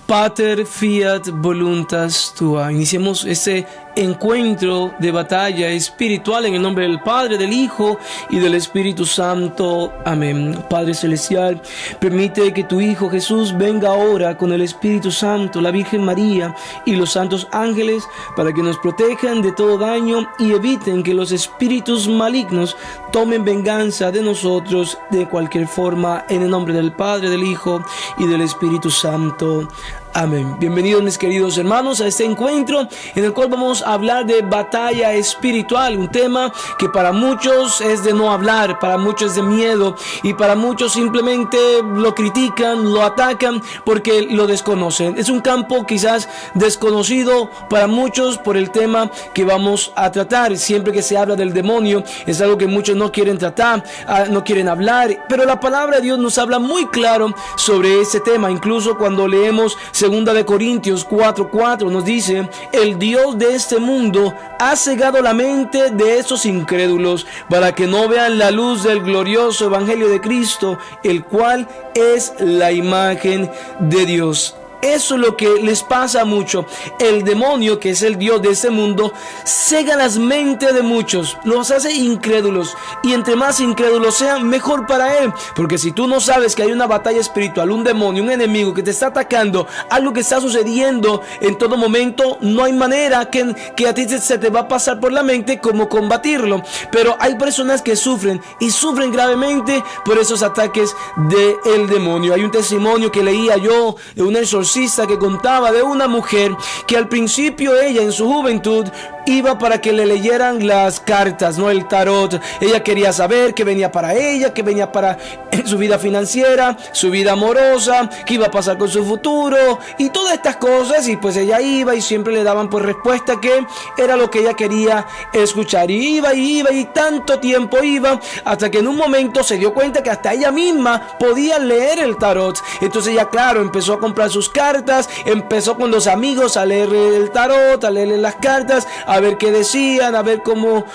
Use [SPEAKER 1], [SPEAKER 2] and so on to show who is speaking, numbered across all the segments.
[SPEAKER 1] Pater fiat voluntas tua. Iniciemos este encuentro de batalla espiritual en el nombre del Padre, del Hijo y del Espíritu Santo. Amén. Padre Celestial, permite que tu Hijo Jesús venga ahora con el Espíritu Santo, la Virgen María y los santos ángeles para que nos protejan de todo daño y eviten que los espíritus malignos tomen venganza de nosotros de cualquier forma, en el nombre del Padre, del Hijo y del Espíritu Santo. Amén. Bienvenidos, mis queridos hermanos, a este encuentro en el cual vamos a hablar de batalla espiritual, un tema que para muchos es de no hablar, para muchos es de miedo y para muchos simplemente lo critican, lo atacan porque lo desconocen. Es un campo quizás desconocido para muchos por el tema que vamos a tratar. Siempre que se habla del demonio es algo que muchos no quieren tratar, no quieren hablar, pero la palabra de Dios nos habla muy claro sobre ese tema. Incluso cuando leemos Segunda de Corintios 4:4 nos dice: el Dios de este mundo ha cegado la mente de esos incrédulos para que no vean la luz del glorioso evangelio de Cristo, el cual es la imagen de Dios. Eso es lo que les pasa mucho. El demonio, que es el Dios de este mundo, cega las mentes de muchos, los hace incrédulos, y entre más incrédulos sean, mejor para él. Porque si tú no sabes que hay una batalla espiritual, un demonio, un enemigo que te está atacando, algo que está sucediendo en todo momento, no hay manera que a ti se te va a pasar por la mente cómo combatirlo. Pero hay personas que sufren y sufren gravemente por esos ataques del demonio. Hay un testimonio que leía yo de una exorcista que contaba de una mujer que al principio ella en su juventud iba para que le leyeran las cartas, no el tarot. Ella quería saber qué venía para ella, qué venía para su vida financiera, su vida amorosa, qué iba a pasar con su futuro y todas estas cosas. Y pues ella iba y siempre le daban por respuesta que era lo que ella quería escuchar. Y iba y tanto tiempo iba hasta que en un momento se dio cuenta que hasta ella misma podía leer el tarot. Entonces ella, claro, empezó a comprar sus cartas, empezó con los amigos a leer el tarot, a leerle las cartas, a ver qué decían, a ver cómo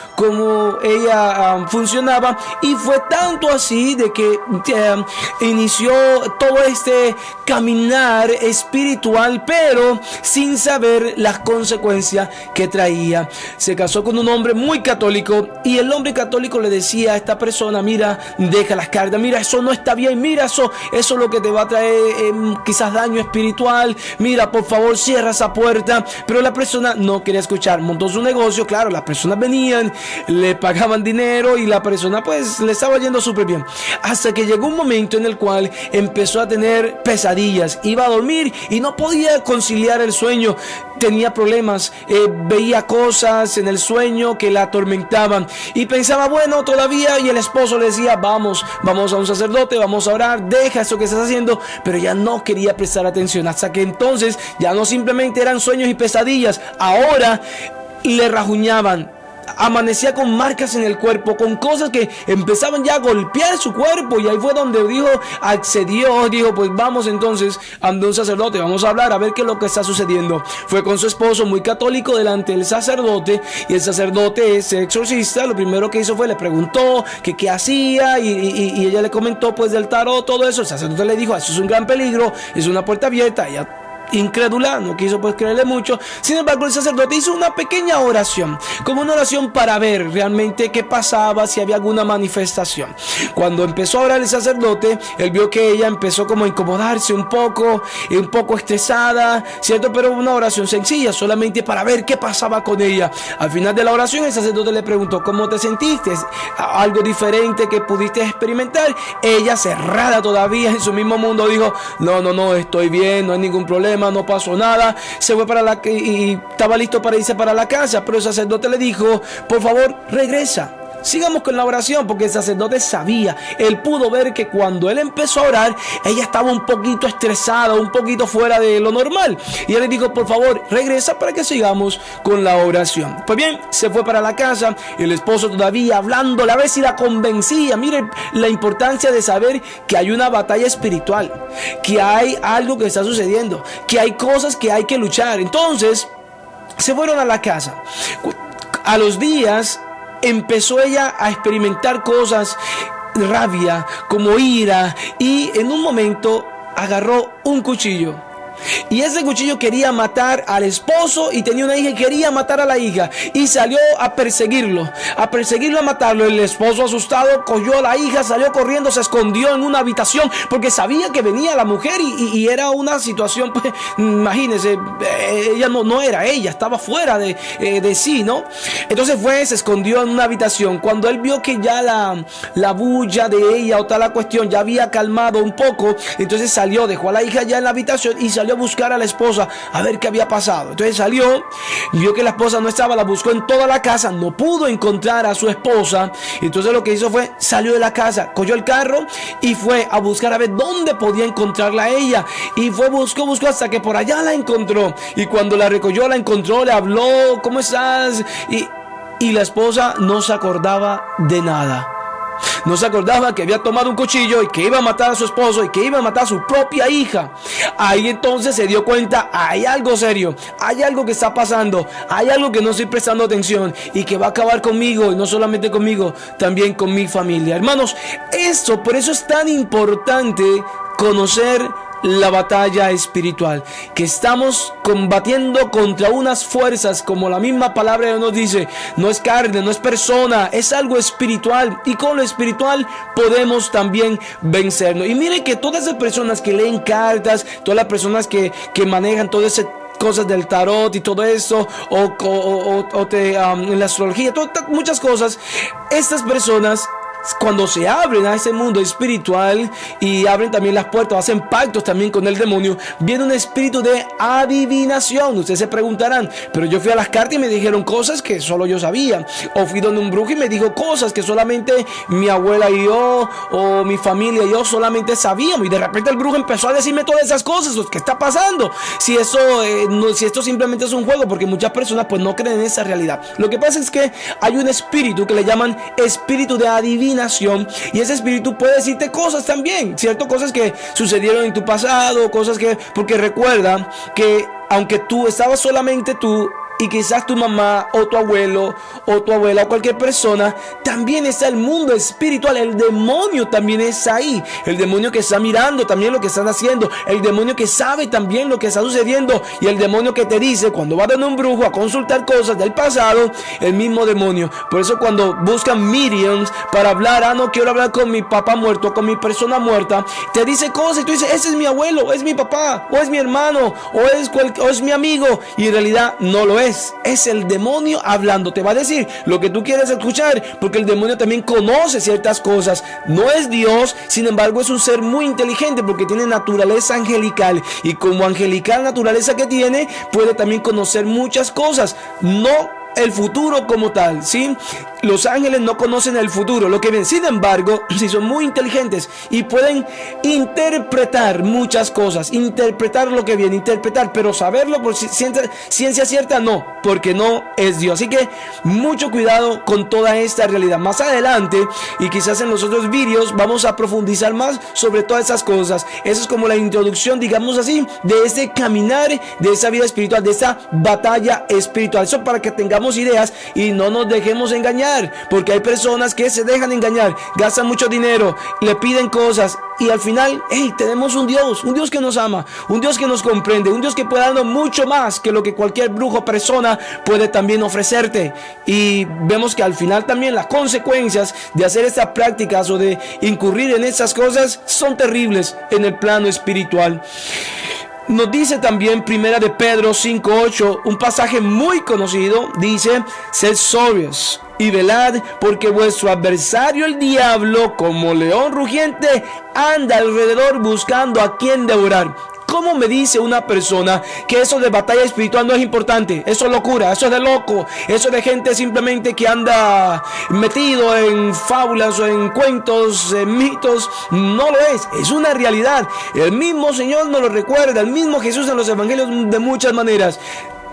[SPEAKER 1] ella funcionaba. Y fue tanto así de que inició todo este caminar espiritual, pero sin saber las consecuencias que traía. Se casó con un hombre muy católico y el hombre católico le decía a esta persona: mira, deja las cartas, mira, eso no está bien, mira, eso es lo que te va a traer quizás daño espiritual, mira, por favor, cierra esa puerta. Pero la persona no quería escuchar. Montó su negocio, claro, las personas venían, le pagaban dinero y la persona pues le estaba yendo súper bien, hasta que llegó un momento en el cual empezó a tener pesadillas. Iba a dormir y no podía conciliar el sueño, tenía problemas, veía cosas en el sueño que la atormentaban y pensaba, bueno, todavía. Y el esposo le decía: vamos a un sacerdote, vamos a orar, deja eso que estás haciendo. Pero ella no quería prestar atención, hasta que entonces ya no simplemente eran sueños y pesadillas, ahora le rajuñaban. Amanecía con marcas en el cuerpo, con cosas que empezaban ya a golpear su cuerpo. Y ahí fue donde dijo, pues vamos entonces a un sacerdote, vamos a hablar a ver qué es lo que está sucediendo. Fue con su esposo, muy católico, delante del sacerdote, y el sacerdote, ese exorcista, lo primero que hizo fue le preguntó que qué hacía, y ella le comentó pues del tarot, todo eso. El sacerdote le dijo: eso es un gran peligro, es una puerta abierta. Ella, incrédula, no quiso pues creerle mucho. Sin embargo, el sacerdote hizo una pequeña oración, como una oración para ver realmente qué pasaba, si había alguna manifestación. Cuando empezó a orar el sacerdote, él vio que ella empezó como a incomodarse un poco estresada, ¿cierto? Pero una oración sencilla, solamente para ver qué pasaba con ella. Al final de la oración, el sacerdote le preguntó: ¿cómo te sentiste? ¿Algo diferente que pudiste experimentar? Ella, cerrada todavía en su mismo mundo, dijo: no, estoy bien, no hay ningún problema, no pasó nada. Se fue y estaba listo para irse para la casa, pero el sacerdote le dijo: por favor, regresa. Sigamos con la oración, porque el sacerdote sabía, él pudo ver que cuando él empezó a orar, ella estaba un poquito estresada, un poquito fuera de lo normal. Y él le dijo: por favor, regresa para que sigamos con la oración. Pues bien, se fue para la casa, el esposo todavía hablándole a ver si la convencía. Miren la importancia de saber que hay una batalla espiritual, que hay algo que está sucediendo, que hay cosas que hay que luchar. Entonces, se fueron a la casa. A los días empezó ella a experimentar cosas, rabia, como ira, y en un momento agarró un cuchillo Y ese cuchillo quería matar al esposo y tenía una hija y quería matar a la hija. Y salió a perseguirlo, a matarlo. El esposo, asustado, cogió a la hija, salió corriendo, se escondió en una habitación porque sabía que venía la mujer y era una situación, pues, imagínense, ella no era ella, estaba fuera de sí, ¿no? Entonces se escondió en una habitación. Cuando él vio que ya la bulla de ella o tal la cuestión ya había calmado un poco, entonces salió, dejó a la hija ya en la habitación y salió a buscar a la esposa a ver qué había pasado. Entonces salió, vio que la esposa no estaba, la buscó en toda la casa, no pudo encontrar a su esposa. Entonces lo que hizo fue, salió de la casa, cogió el carro y fue a buscar a ver dónde podía encontrarla a ella. Y buscó hasta que por allá la encontró. Y cuando la recogió, la encontró, le habló, ¿cómo estás? Y la esposa no se acordaba de nada. No se acordaba que había tomado un cuchillo y que iba a matar a su esposo y que iba a matar a su propia hija. Ahí entonces se dio cuenta, hay algo serio, hay algo que está pasando, hay algo que no estoy prestando atención y que va a acabar conmigo, y no solamente conmigo, también con mi familia. Hermanos, por eso es tan importante conocer la batalla espiritual, que estamos combatiendo contra unas fuerzas, como la misma palabra de Dios nos dice, no es carne, no es persona, es algo espiritual, y con lo espiritual podemos también vencernos. Y miren que todas esas personas que leen cartas, todas las personas que manejan todo ese cosas del tarot y todo eso, en la astrología, muchas cosas, estas personas, cuando se abren a ese mundo espiritual y abren también las puertas, hacen pactos también con el demonio, viene un espíritu de adivinación. Ustedes se preguntarán, pero yo fui a las cartas y me dijeron cosas que solo yo sabía, o fui donde un brujo y me dijo cosas que solamente mi abuela y yo, o mi familia y yo solamente sabíamos, y de repente el brujo empezó a decirme todas esas cosas. ¿Qué está pasando? Si esto simplemente es un juego, porque muchas personas pues no creen en esa realidad. Lo que pasa es que hay un espíritu que le llaman espíritu de adivinación, y ese espíritu puede decirte cosas también, ¿cierto? Cosas que sucedieron en tu pasado, porque recuerda que aunque tú estabas solamente tú, y quizás tu mamá o tu abuelo o tu abuela o cualquier persona, también está el mundo espiritual. El demonio también está ahí. El demonio que está mirando también lo que están haciendo. El demonio que sabe también lo que está sucediendo. Y el demonio que te dice cuando va a un brujo a consultar cosas del pasado, el mismo demonio. Por eso cuando buscan mediums para hablar, no quiero hablar con mi papá muerto, con mi persona muerta, te dice cosas y tú dices, ese es mi abuelo, es mi papá, o es mi hermano, o es mi amigo, y en realidad no lo es. Es el demonio hablando. Te va a decir lo que tú quieres escuchar, porque el demonio también conoce ciertas cosas. No es Dios, sin embargo es un ser muy inteligente, porque tiene naturaleza angelical, y como angelical naturaleza que tiene, puede también conocer muchas cosas. No el futuro como tal, ¿sí? Los ángeles no conocen el futuro, lo que viene. Sin embargo, si son muy inteligentes y pueden interpretar muchas cosas, interpretar lo que viene, pero saberlo por ciencia cierta no, porque no es Dios. Así que mucho cuidado con toda esta realidad. Más adelante, y quizás en los otros vídeos, vamos a profundizar más sobre todas esas cosas. Eso es como la introducción, digamos así, de ese caminar, de esa vida espiritual, de esa batalla espiritual. Eso para que tengamos ideas y no nos dejemos engañar, porque hay personas que se dejan engañar, gastan mucho dinero, le piden cosas y al final, tenemos un Dios que nos ama, un Dios que nos comprende, un Dios que puede darnos mucho más que lo que cualquier brujo o persona puede también ofrecerte. Y vemos que al final también las consecuencias de hacer estas prácticas o de incurrir en estas cosas son terribles en el plano espiritual. Nos dice también Primera de Pedro 5:8, un pasaje muy conocido, dice: sed sobrios y velad, porque vuestro adversario el diablo, como león rugiente, anda alrededor buscando a quien devorar. ¿Cómo me dice una persona que eso de batalla espiritual no es importante? Eso es locura, eso es de loco, eso es de gente simplemente que anda metido en fábulas o en cuentos, en mitos. No lo es una realidad. El mismo Señor nos lo recuerda, el mismo Jesús en los evangelios de muchas maneras.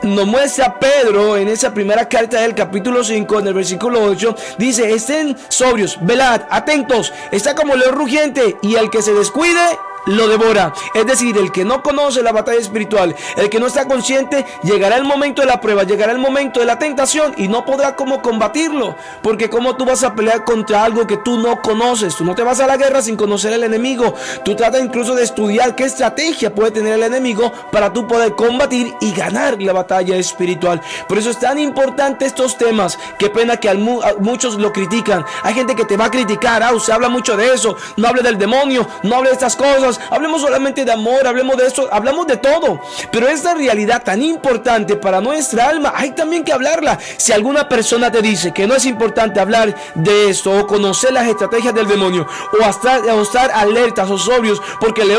[SPEAKER 1] Nos muestra Pedro en esa primera carta del capítulo 5, en el versículo 8, dice: estén sobrios, velad, atentos, está como león rugiente, y el que se descuide lo devora. Es decir, el que no conoce la batalla espiritual, el que no está consciente, llegará el momento de la prueba, llegará el momento de la tentación y no podrá cómo combatirlo, porque cómo tú vas a pelear contra algo que tú no conoces. Tú no te vas a la guerra sin conocer al enemigo. Tú tratas incluso de estudiar qué estrategia puede tener el enemigo para tú poder combatir y ganar la batalla espiritual. Por eso es tan importante estos temas. Qué pena que muchos lo critican. Hay gente que te va a criticar. Se habla mucho de eso. No hable del demonio, no hable de estas cosas. Hablemos solamente de amor, hablemos de esto, hablamos de todo. Pero esta realidad tan importante para nuestra alma, hay también que hablarla. Si alguna persona te dice que no es importante hablar de esto, o conocer las estrategias del demonio, o estar alertas o sobrios, porque el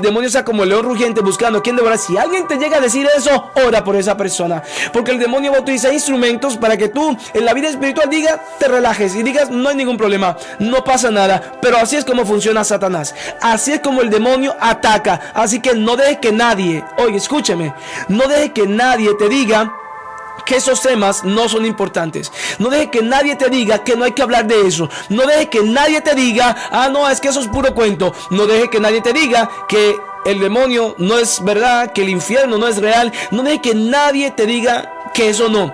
[SPEAKER 1] demonio está como el león rugiente buscando a quien devorar. Si alguien te llega a decir eso, ora por esa persona, porque el demonio va a utilizar instrumentos para que tú en la vida espiritual te relajes y digas, no hay ningún problema, no pasa nada. Pero así es como funciona Satanás, así es como el demonio ataca. Así que no dejes que nadie, oye, escúchame, no dejes que nadie te diga que esos temas no son importantes. No dejes que nadie te diga que no hay que hablar de eso. No dejes que nadie te diga, no, es que eso es puro cuento. No dejes que nadie te diga que el demonio no es verdad, que el infierno no es real. No dejes que nadie te diga que eso no.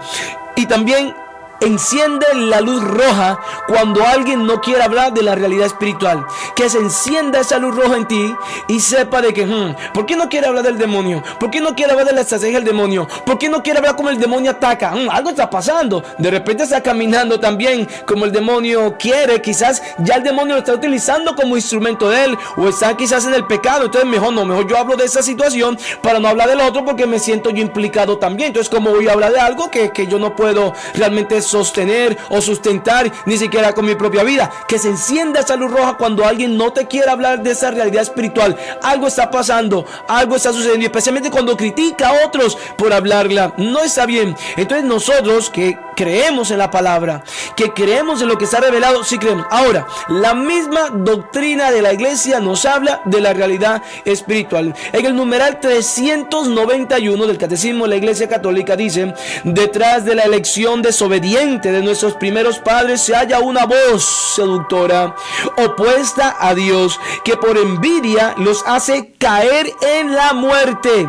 [SPEAKER 1] Y también enciende la luz roja cuando alguien no quiere hablar de la realidad espiritual. Que se encienda esa luz roja en ti y sepa de que ¿por qué no quiere hablar del demonio? ¿Por qué no quiere hablar de la estrategia del demonio? ¿Por qué no quiere hablar cómo el demonio ataca? Algo está pasando. De repente está caminando también como el demonio quiere. Quizás ya el demonio lo está utilizando como instrumento de él, o está quizás en el pecado. Entonces mejor yo hablo de esa situación para no hablar del otro, porque me siento yo implicado también. Entonces, ¿cómo voy a hablar de algo que yo no puedo realmente sostener o sustentar ni siquiera con mi propia vida? Que se encienda esa luz roja cuando alguien no te quiere hablar de esa realidad espiritual. Algo está pasando, algo está sucediendo, especialmente cuando critica a otros por hablarla. No está bien. Entonces nosotros que creemos en la palabra, que creemos en lo que está revelado, sí creemos. Ahora, la misma doctrina de la iglesia nos habla de la realidad espiritual. En el numeral 391 del Catecismo de la Iglesia Católica dice: detrás de la elección desobediente de nuestros primeros padres se halla una voz seductora, opuesta a Dios, que por envidia los hace caer en la muerte.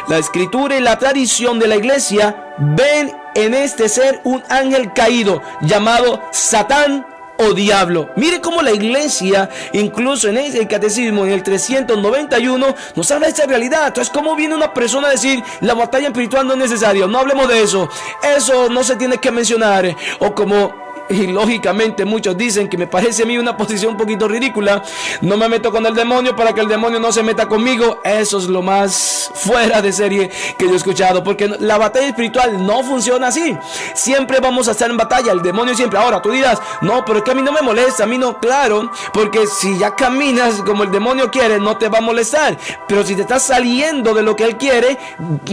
[SPEAKER 1] La escritura y la tradición de la iglesia ven en este ser un ángel caído llamado Satán o diablo. Mire cómo la iglesia, incluso en el catecismo, en el 391, nos habla de esta realidad. Entonces, ¿cómo viene una persona a decir la batalla espiritual no es necesaria? No hablemos de eso, eso no se tiene que mencionar. O como y lógicamente muchos dicen, que me parece a mí una posición un poquito ridícula: no me meto con el demonio para que el demonio no se meta conmigo. Eso es lo más fuera de serie que yo he escuchado, porque la batalla espiritual no funciona así. Siempre vamos a estar en batalla, el demonio siempre. Ahora tú dirás, no, pero es que a mí no me molesta. A mí no, claro, porque si ya caminas como el demonio quiere, no te va a molestar. Pero si te estás saliendo de lo que él quiere,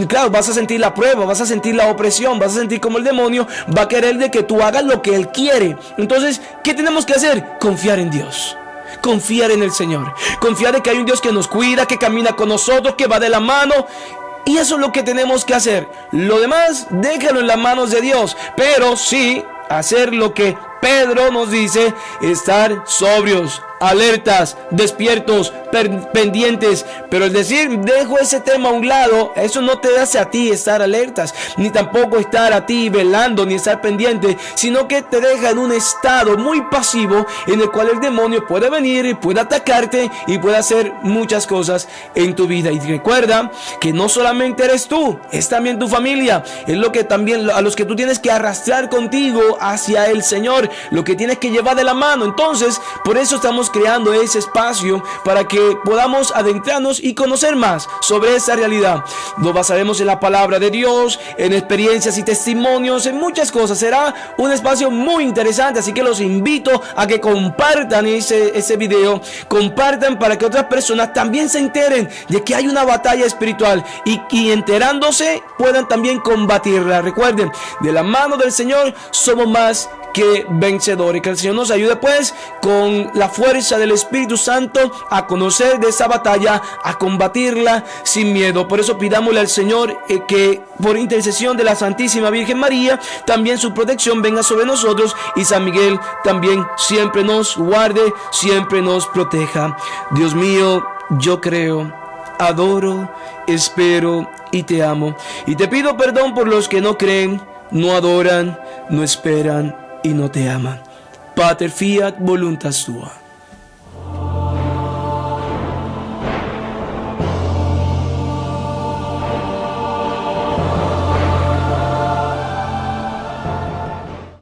[SPEAKER 1] claro, vas a sentir la prueba, vas a sentir la opresión, vas a sentir como el demonio va a querer de que tú hagas lo que él quiere. Entonces, ¿qué tenemos que hacer? Confiar en Dios, confiar en el Señor, confiar en que hay un Dios que nos cuida, que camina con nosotros, que va de la mano. Y eso es lo que tenemos que hacer. Lo demás, déjalo en las manos de Dios. Pero sí, hacer lo que Pedro nos dice: estar sobrios, alertas, despiertos, pendientes. Pero el decir, dejo ese tema a un lado, eso no te hace a ti estar alertas, ni tampoco estar a ti velando, ni estar pendiente, sino que te deja en un estado muy pasivo, en el cual el demonio puede venir y puede atacarte y puede hacer muchas cosas en tu vida. Y recuerda que no solamente eres tú, es también tu familia. Es lo que también a los que tú tienes que arrastrar contigo hacia el Señor, lo que tienes que llevar de la mano. Entonces, por eso estamos creando ese espacio, para que podamos adentrarnos y conocer más sobre esa realidad. Nos basaremos en la palabra de Dios, en experiencias y testimonios, en muchas cosas. Será un espacio muy interesante, así que los invito a que compartan ese video, compartan para que otras personas también se enteren de que hay una batalla espiritual y enterándose puedan también combatirla. Recuerden, de la mano del Señor somos más que vencedores. Que el Señor nos ayude pues con la fuerza del Espíritu Santo a conocer de esa batalla, a combatirla sin miedo. Por eso pidámosle al Señor que por intercesión de la Santísima Virgen María también su protección venga sobre nosotros, y San Miguel también siempre nos guarde, siempre nos proteja. Dios mío, yo creo, adoro, espero y te amo. Y te pido perdón por los que no creen, no adoran, no esperan y no te aman. Pater fiat voluntas tua.